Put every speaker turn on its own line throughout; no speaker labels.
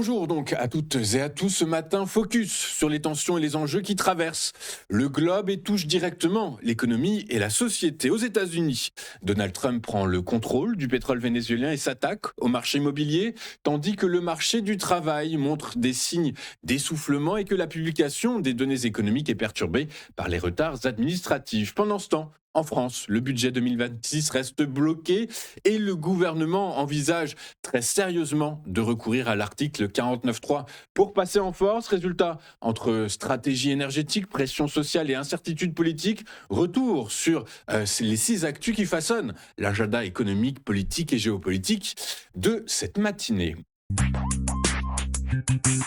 Bonjour donc à toutes et à tous. Ce matin, focus sur les tensions et les enjeux qui traversent le globe et touchent directement l'économie et la société. Aux États-Unis, Donald Trump prend le contrôle du pétrole vénézuélien et s'attaque au marché immobilier, tandis que le marché du travail montre des signes d'essoufflement et que la publication des données économiques est perturbée par les retards administratifs. Pendant ce temps, en France, le budget 2026 reste bloqué et le gouvernement envisage très sérieusement de recourir à l'article 49.3 pour passer en force. Résultat, entre stratégie énergétique, pression sociale et incertitude politique, retour sur les 6 actus qui façonnent l'agenda économique, politique et géopolitique de cette matinée.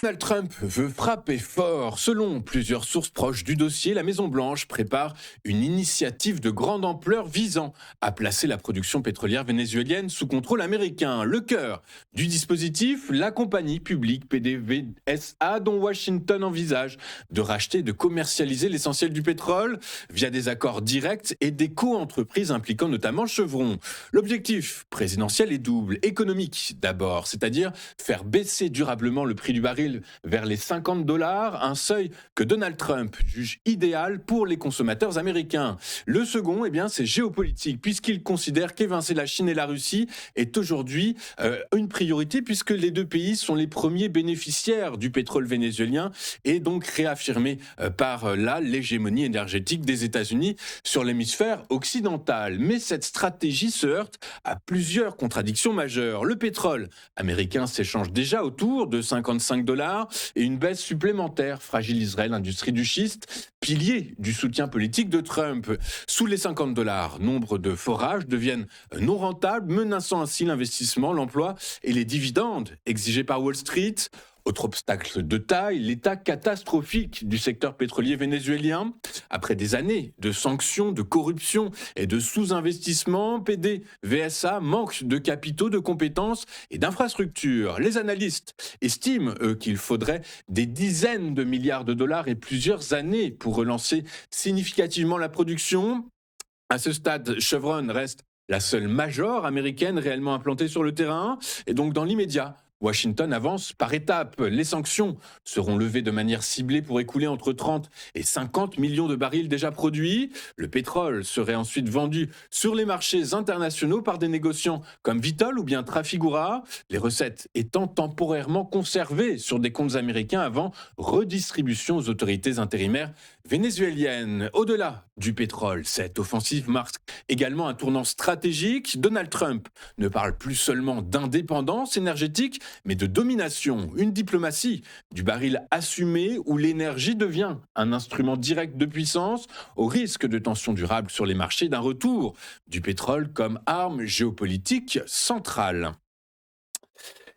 Donald Trump veut frapper fort. Selon plusieurs sources proches du dossier, la Maison-Blanche prépare une initiative de grande ampleur visant à placer la production pétrolière vénézuélienne sous contrôle américain. Le cœur du dispositif, la compagnie publique PDVSA dont Washington envisage de racheter et de commercialiser l'essentiel du pétrole via des accords directs et des co-entreprises impliquant notamment Chevron. L'objectif présidentiel est double. Économique d'abord, c'est-à-dire faire baisser durablement le prix du baril vers les $50, un seuil que Donald Trump juge idéal pour les consommateurs américains. Le second, c'est géopolitique, puisqu'il considère qu'évincer la Chine et la Russie est aujourd'hui une priorité, puisque les deux pays sont les premiers bénéficiaires du pétrole vénézuélien et donc réaffirmé par là l'hégémonie énergétique des États-Unis sur l'hémisphère occidental. Mais cette stratégie se heurte à plusieurs contradictions majeures. Le pétrole américain s'échange déjà autour de $55 et une baisse supplémentaire fragiliserait l'industrie du schiste, pilier du soutien politique de Trump. Sous les $50, nombre de forages deviennent non rentables, menaçant ainsi l'investissement, l'emploi et les dividendes exigés par Wall Street. Autre obstacle de taille, l'état catastrophique du secteur pétrolier vénézuélien. Après des années de sanctions, de corruption et de sous-investissement, PDVSA manque de capitaux, de compétences et d'infrastructures. Les analystes estiment, qu'il faudrait des dizaines de milliards de dollars et plusieurs années pour relancer significativement la production. À ce stade, Chevron reste la seule major américaine réellement implantée sur le terrain. Et donc, dans l'immédiat, Washington avance par étapes. Les sanctions seront levées de manière ciblée pour écouler entre 30 et 50 millions de barils déjà produits. Le pétrole serait ensuite vendu sur les marchés internationaux par des négociants comme Vitol ou bien Trafigura, les recettes étant temporairement conservées sur des comptes américains avant redistribution aux autorités intérimaires vénézuéliennes. Au-delà du pétrole, cette offensive marque également un tournant stratégique. Donald Trump ne parle plus seulement d'indépendance énergétique, mais de domination, une diplomatie du baril assumé où l'énergie devient un instrument direct de puissance, au risque de tensions durables sur les marchés, d'un retour du pétrole comme arme géopolitique centrale.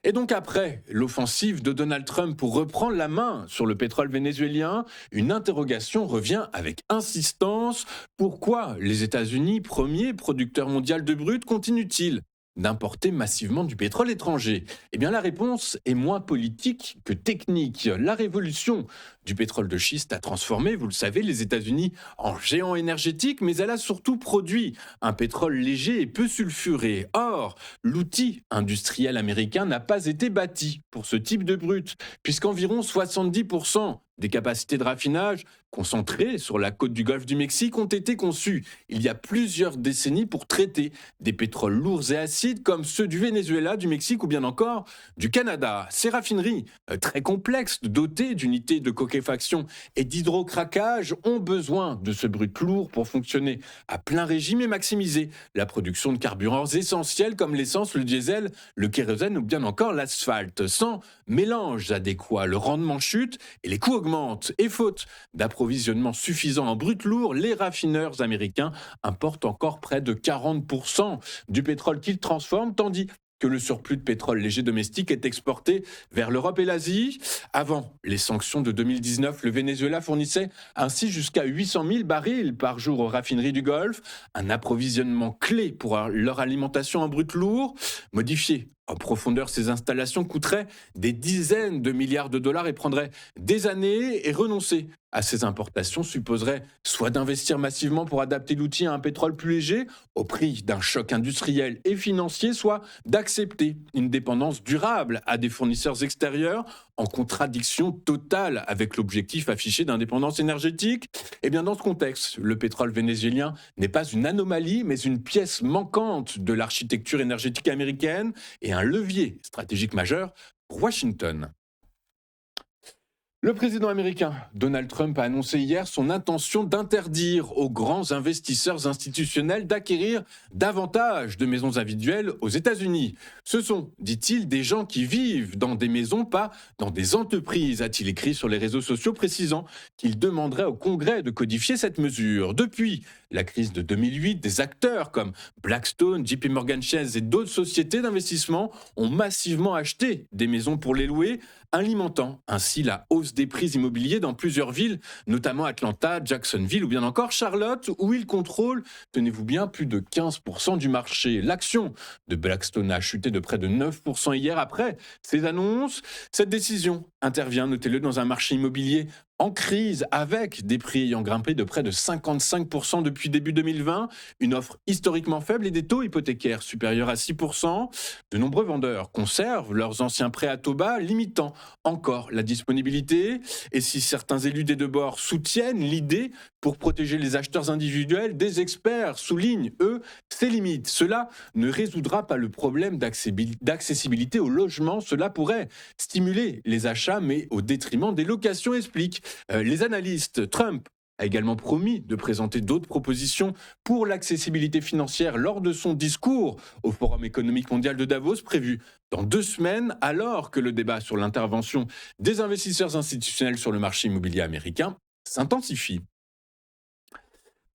Et donc après l'offensive de Donald Trump pour reprendre la main sur le pétrole vénézuélien, une interrogation revient avec insistance. Pourquoi les États-Unis, premier producteur mondial de brut, continuent-ils d'importer massivement du pétrole étranger? La réponse est moins politique que technique. La révolution du pétrole de schiste a transformé, vous le savez, les États-Unis en géant énergétique, mais elle a surtout produit un pétrole léger et peu sulfuré. Or, l'outil industriel américain n'a pas été bâti pour ce type de brut, puisqu'environ 70% des capacités de raffinage concentrées sur la côte du golfe du Mexique ont été conçues il y a plusieurs décennies pour traiter des pétroles lourds et acides comme ceux du Venezuela, du Mexique ou bien encore du Canada. Ces raffineries très complexes, dotées d'unités de coquefaction et d'hydrocraquage, ont besoin de ce brut lourd pour fonctionner à plein régime et maximiser la production de carburants essentiels comme l'essence, le diesel, le kérosène ou bien encore l'asphalte. Sans mélange adéquat, le rendement chute et les coûts augmentent. Et faute d'approvisionnement suffisant en brut lourd, les raffineurs américains importent encore près de 40% du pétrole qu'ils transforment, tandis que le surplus de pétrole léger domestique est exporté vers l'Europe et l'Asie. Avant les sanctions de 2019, le Venezuela fournissait ainsi jusqu'à 800 000 barils par jour aux raffineries du Golfe, un approvisionnement clé pour leur alimentation en brut lourd. Modifié En profondeur, ces installations coûteraient des dizaines de milliards de dollars et prendraient des années, et renoncer à ces importations supposerait soit d'investir massivement pour adapter l'outil à un pétrole plus léger, au prix d'un choc industriel et financier, soit d'accepter une dépendance durable à des fournisseurs extérieurs, en contradiction totale avec l'objectif affiché d'indépendance énergétique. Et bien dans ce contexte, le pétrole vénézuélien n'est pas une anomalie, mais une pièce manquante de l'architecture énergétique américaine et un levier stratégique majeur pour Washington. Le président américain Donald Trump a annoncé hier son intention d'interdire aux grands investisseurs institutionnels d'acquérir davantage de maisons individuelles aux États-Unis. Ce sont, dit-il, des gens qui vivent dans des maisons, pas dans des entreprises, a-t-il écrit sur les réseaux sociaux, précisant qu'il demanderait au Congrès de codifier cette mesure. Depuis la crise de 2008, des acteurs comme Blackstone, JP Morgan Chase et d'autres sociétés d'investissement ont massivement acheté des maisons pour les louer, alimentant ainsi la hausse des prix immobiliers dans plusieurs villes, notamment Atlanta, Jacksonville ou bien encore Charlotte, où ils contrôlent, tenez-vous bien, plus de 15% du marché. L'action de Blackstone a chuté de près de 9% hier après ces annonces. Cette décision intervient, notez-le, dans un marché immobilier en crise, avec des prix ayant grimpé de près de 55% depuis début 2020, une offre historiquement faible et des taux hypothécaires supérieurs à 6%. De nombreux vendeurs conservent leurs anciens prêts à taux bas, limitant encore la disponibilité. Et si certains élus des deux bords soutiennent l'idée pour protéger les acheteurs individuels, des experts soulignent, eux, ces limites. Cela ne résoudra pas le problème d'accessibilité au logement. Cela pourrait stimuler les achats, mais au détriment des locations, expliquent les analystes. Trump a également promis de présenter d'autres propositions pour l'accessibilité financière lors de son discours au Forum économique mondial de Davos, prévu dans 2 semaines, alors que le débat sur l'intervention des investisseurs institutionnels sur le marché immobilier américain s'intensifie.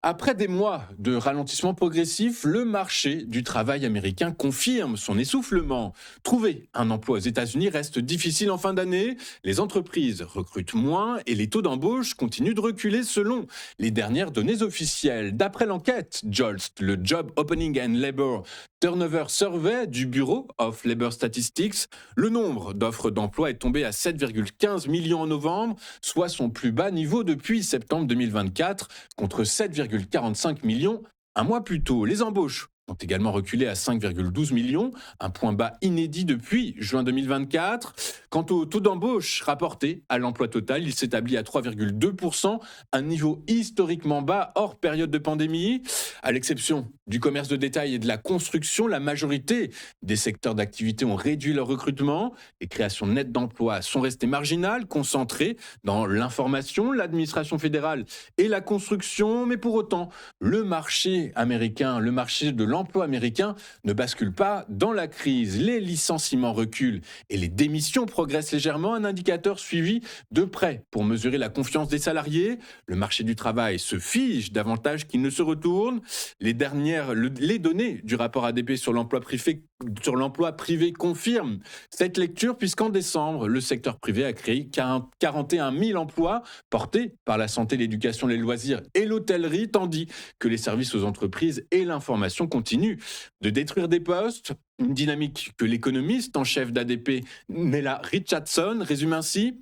Après des mois de ralentissement progressif, le marché du travail américain confirme son essoufflement. Trouver un emploi aux États-Unis reste difficile en fin d'année, les entreprises recrutent moins et les taux d'embauche continuent de reculer selon les dernières données officielles. D'après l'enquête JOLST, le Job Opening and Labor Turnover Survey du Bureau of Labor Statistics, le nombre d'offres d'emploi est tombé à 7,15 millions en novembre, soit son plus bas niveau depuis septembre 2024, contre 7,45 millions un mois plus tôt. Les embauches ont également reculé à 5,12 millions, un point bas inédit depuis juin 2024. Quant au taux d'embauche rapporté à l'emploi total, il s'établit à 3,2%, un niveau historiquement bas hors période de pandémie. À l'exception du commerce de détail et de la construction, la majorité des secteurs d'activité ont réduit leur recrutement. Les créations nettes d'emplois sont restées marginales, concentrées dans l'information, l'administration fédérale et la construction. Mais pour autant, le marché américain, le marché de l'emploi américain ne bascule pas dans la crise. Les licenciements reculent et les démissions progressent légèrement, un indicateur suivi de près pour mesurer la confiance des salariés. Le marché du travail se fige davantage qu'il ne se retourne. Les données du rapport ADP sur l'emploi privé confirment cette lecture, puisqu'en décembre, le secteur privé a créé 41 000 emplois portés par la santé, l'éducation, les loisirs et l'hôtellerie, tandis que les services aux entreprises et l'information continuent de détruire des postes. Une dynamique que l'économiste en chef d'ADP, Nella Richardson, résume ainsi: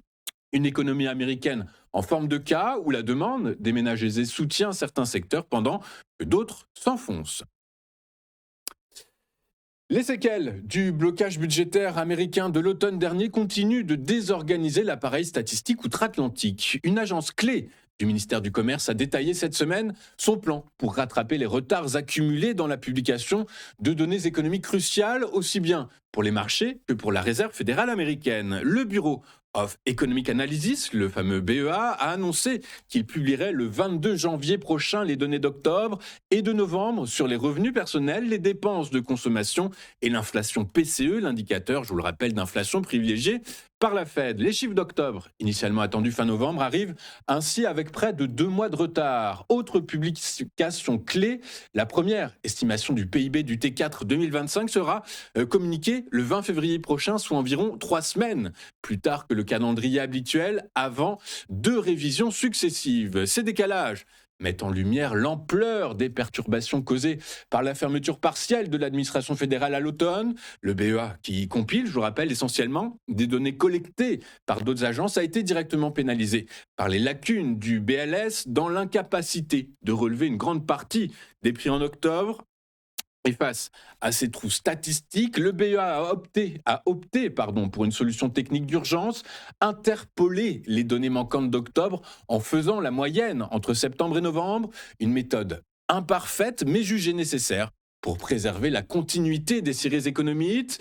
une économie américaine en forme de K, où la demande des ménages aisés soutient certains secteurs pendant que d'autres s'enfoncent. Les séquelles du blocage budgétaire américain de l'automne dernier continuent de désorganiser l'appareil statistique outre-Atlantique. Une agence clé du ministère du Commerce a détaillé cette semaine son plan pour rattraper les retards accumulés dans la publication de données économiques cruciales, aussi bien pour les marchés que pour la Réserve fédérale américaine. Le Bureau of Economic Analysis, le fameux BEA, a annoncé qu'il publierait le 22 janvier prochain les données d'octobre et de novembre sur les revenus personnels, les dépenses de consommation et l'inflation PCE, l'indicateur, je vous le rappelle, d'inflation privilégié par la Fed. Les chiffres d'octobre, initialement attendus fin novembre, arrivent ainsi avec près de 2 mois de retard. Autre publication clé, la première estimation du PIB du T4 2025 sera communiquée le 20 février prochain, soit environ 3 semaines plus tard que le calendrier habituel, avant 2 révisions successives. Ces décalages mettent en lumière l'ampleur des perturbations causées par la fermeture partielle de l'administration fédérale à l'automne. Le BEA, qui compile, je vous rappelle, essentiellement des données collectées par d'autres agences, a été directement pénalisé par les lacunes du BLS dans l'incapacité de relever une grande partie des prix en octobre. Et face à ces trous statistiques, le BEA a opté pour une solution technique d'urgence, interpoler les données manquantes d'octobre en faisant la moyenne entre septembre et novembre, une méthode imparfaite mais jugée nécessaire pour préserver la continuité des séries économiques,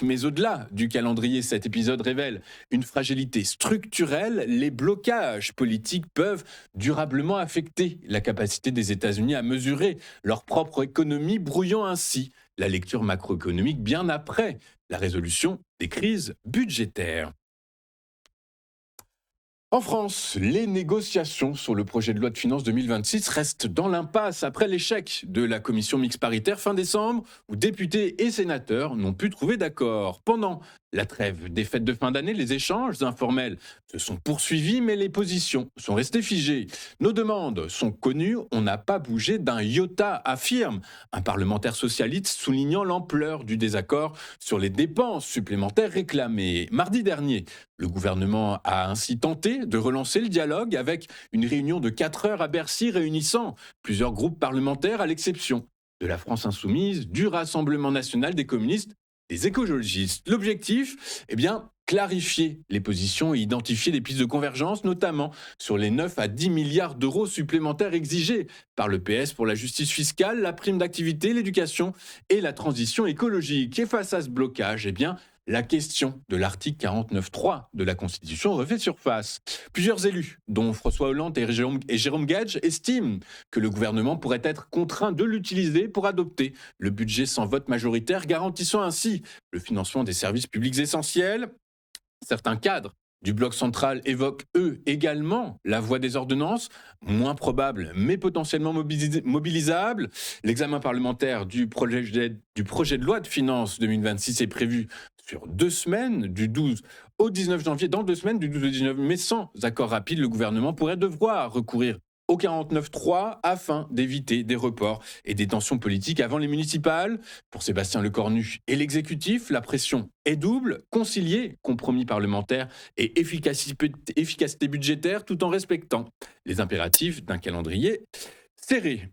mais au-delà du calendrier, cet épisode révèle une fragilité structurelle. Les blocages politiques peuvent durablement affecter la capacité des États-Unis à mesurer leur propre économie, brouillant ainsi la lecture macroéconomique bien après la résolution des crises budgétaires. En France, les négociations sur le projet de loi de finances 2026 restent dans l'impasse après l'échec de la commission mixte paritaire fin décembre, où députés et sénateurs n'ont pu trouver d'accord. Pendant la trêve des fêtes de fin d'année, les échanges informels se sont poursuivis, mais les positions sont restées figées. Nos demandes sont connues, on n'a pas bougé d'un iota, affirme un parlementaire socialiste, soulignant l'ampleur du désaccord sur les dépenses supplémentaires réclamées. Mardi dernier, le gouvernement a ainsi tenté de relancer le dialogue avec une réunion de 4 heures à Bercy réunissant plusieurs groupes parlementaires à l'exception de la France insoumise, du Rassemblement national des communistes, des écologistes. L'objectif, clarifier les positions et identifier des pistes de convergence, notamment sur les 9 à 10 milliards d'euros supplémentaires exigés par le PS pour la justice fiscale, la prime d'activité, l'éducation et la transition écologique. Et face à ce blocage, la question de l'article 49.3 de la Constitution refait surface. Plusieurs élus, dont François Hollande et Jérôme Gage, estiment que le gouvernement pourrait être contraint de l'utiliser pour adopter le budget sans vote majoritaire, garantissant ainsi le financement des services publics essentiels. Certains cadres du bloc central évoquent, eux, également la voie des ordonnances, moins probable mais potentiellement mobilisable. L'examen parlementaire du projet de loi de finances 2026 est prévu sur 2 semaines, du 12 au 19 janvier, dans 2 semaines, du 12 au 19, mais sans accord rapide, le gouvernement pourrait devoir recourir au 49.3 afin d'éviter des reports et des tensions politiques avant les municipales. Pour Sébastien Lecornu et l'exécutif, la pression est double, concilier compromis parlementaire et efficacité budgétaire tout en respectant les impératifs d'un calendrier serré.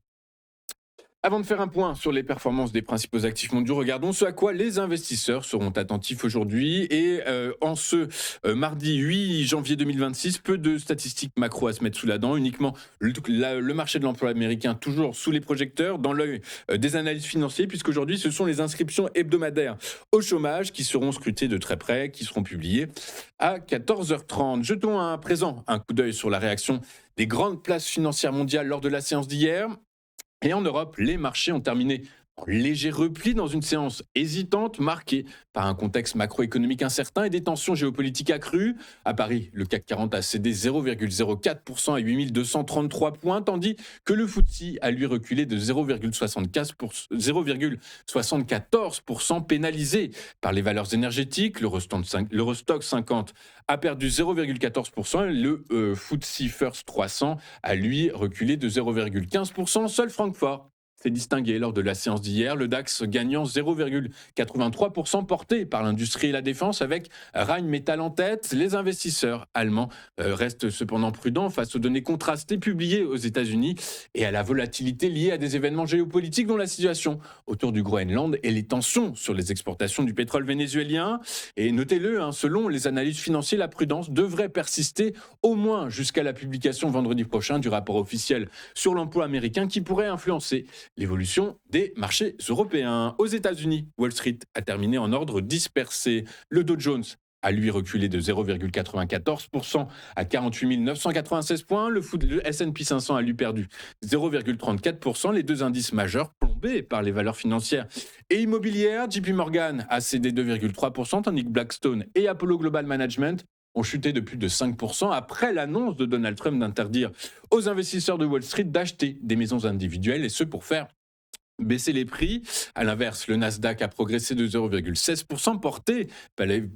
Avant de faire un point sur les performances des principaux actifs mondiaux, regardons ce à quoi les investisseurs seront attentifs aujourd'hui. Et en ce mardi 8 janvier 2026, peu de statistiques macro à se mettre sous la dent. Uniquement le marché de l'emploi américain toujours sous les projecteurs, dans l'œil des analystes financiers, puisqu'aujourd'hui, ce sont les inscriptions hebdomadaires au chômage qui seront scrutées de très près, qui seront publiées à 14h30. Jetons à présent un coup d'œil sur la réaction des grandes places financières mondiales lors de la séance d'hier. Et en Europe, les marchés ont terminé en léger repli dans une séance hésitante marquée par un contexte macroéconomique incertain et des tensions géopolitiques accrues. À Paris, le CAC 40 a cédé 0,04% à 8233 points, tandis que le FTSE a lui reculé de 0,74%, pénalisé par les valeurs énergétiques. L'Eurostoxx 50 a perdu 0,14%, et le FTSE First 300 a lui reculé de 0,15%. Seul Francfort s'est distingué lors de la séance d'hier, le DAX gagnant 0,83%, porté par l'industrie et la défense avec Rheinmetall en tête. Les investisseurs allemands restent cependant prudents face aux données contrastées publiées aux États-Unis et à la volatilité liée à des événements géopolitiques dont la situation autour du Groenland et les tensions sur les exportations du pétrole vénézuélien. Et notez-le, selon les analyses financières, la prudence devrait persister au moins jusqu'à la publication vendredi prochain du rapport officiel sur l'emploi américain qui pourrait influencer l'évolution des marchés européens. Aux États-Unis, Wall Street a terminé en ordre dispersé. Le Dow Jones a lui reculé de 0,94% à 48 996 points. Le S&P 500 a lui perdu 0,34%. Les deux indices majeurs plombés par les valeurs financières et immobilières. JP Morgan a cédé 2,3%, tandis que Blackstone et Apollo Global Management ont chuté de plus de 5% après l'annonce de Donald Trump d'interdire aux investisseurs de Wall Street d'acheter des maisons individuelles, et ce pour faire baisser les prix. À l'inverse, le Nasdaq a progressé de 0,16%, porté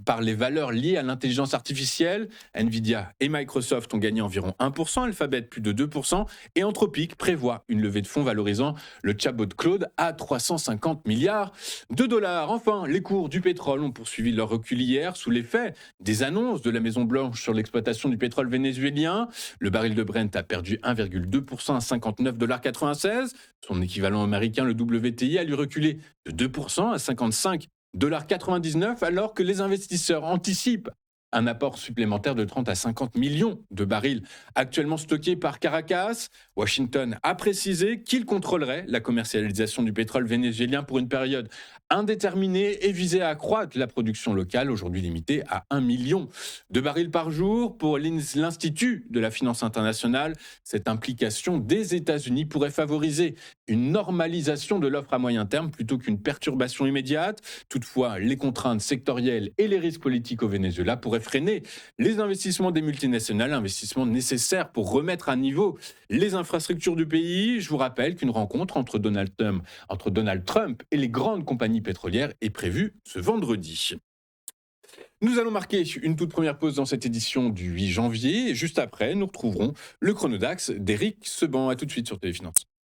par les valeurs liées à l'intelligence artificielle. Nvidia et Microsoft ont gagné environ 1%, Alphabet plus de 2%, et Anthropic prévoit une levée de fonds valorisant le chatbot Claude à 350 milliards de dollars. Enfin, les cours du pétrole ont poursuivi leur recul hier sous l'effet des annonces de la Maison-Blanche sur l'exploitation du pétrole vénézuélien. Le baril de Brent a perdu 1,2% à 59,96 $. Son équivalent américain, le WTI, a lui reculé de 2% à 55,99 $, alors que les investisseurs anticipent un apport supplémentaire de 30 à 50 millions de barils actuellement stockés par Caracas. Washington a précisé qu'il contrôlerait la commercialisation du pétrole vénézuélien pour une période indéterminée et visait à accroître la production locale, aujourd'hui limitée à 1 million de barils par jour. Pour l'Institut de la finance internationale, cette implication des États-Unis pourrait favoriser une normalisation de l'offre à moyen terme plutôt qu'une perturbation immédiate. Toutefois, les contraintes sectorielles et les risques politiques au Venezuela pourraient freiner les investissements des multinationales, investissements nécessaires pour remettre à niveau les infrastructures du pays. Je vous rappelle qu'une rencontre entre Donald Trump et les grandes compagnies pétrolières est prévue ce vendredi. Nous allons marquer une toute première pause dans cette édition du 8 janvier. Et juste après, nous retrouverons le chronodax d'Éric Seban. À tout de suite sur Téléfinance.